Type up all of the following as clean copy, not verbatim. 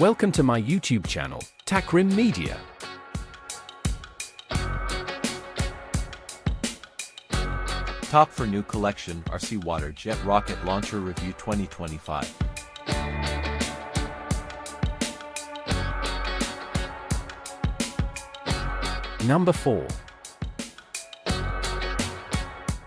Welcome to my YouTube channel, Takrim Media. Top for new collection RC Water Jet Rocket Launcher Review 2025. Number 4.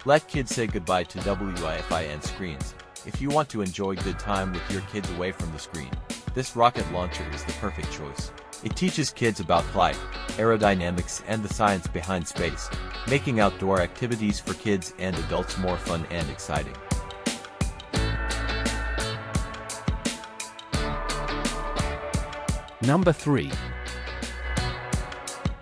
Let kids say goodbye to Wi-Fi and screens. If you want to enjoy good time with your kids away from the screen, this rocket launcher is the perfect choice. It teaches kids about flight, aerodynamics and the science behind space, making outdoor activities for kids and adults more fun and exciting. Number 3.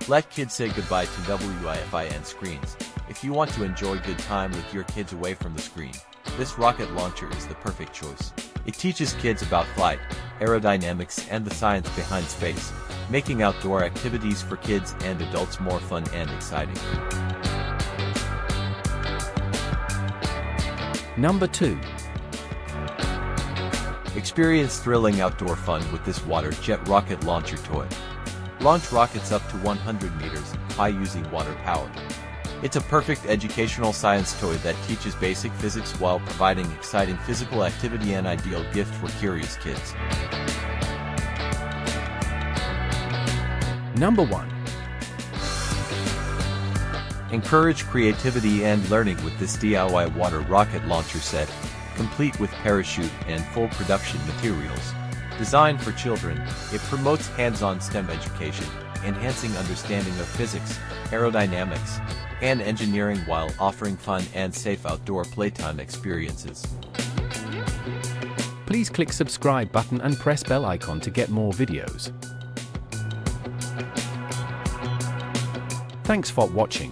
Let kids say goodbye to Wi-Fi and screens. If you want to enjoy good time with your kids away from the screen, this rocket launcher is the perfect choice. It teaches kids about flight, aerodynamics and the science behind space, making outdoor activities for kids and adults more fun and exciting. Number 2. Experience thrilling outdoor fun with this water jet rocket launcher toy. Launch rockets up to 100 meters high using water power. It's a perfect educational science toy that teaches basic physics while providing exciting physical activity and ideal gift for curious kids. Number 1. Encourage creativity and learning with this DIY water rocket launcher set, complete with parachute and full production materials. Designed for children, it promotes hands-on STEM education, enhancing understanding of physics, aerodynamics, and engineering while offering fun and safe outdoor playtime experiences. Please click subscribe button and press bell icon to get more videos. Thanks for watching.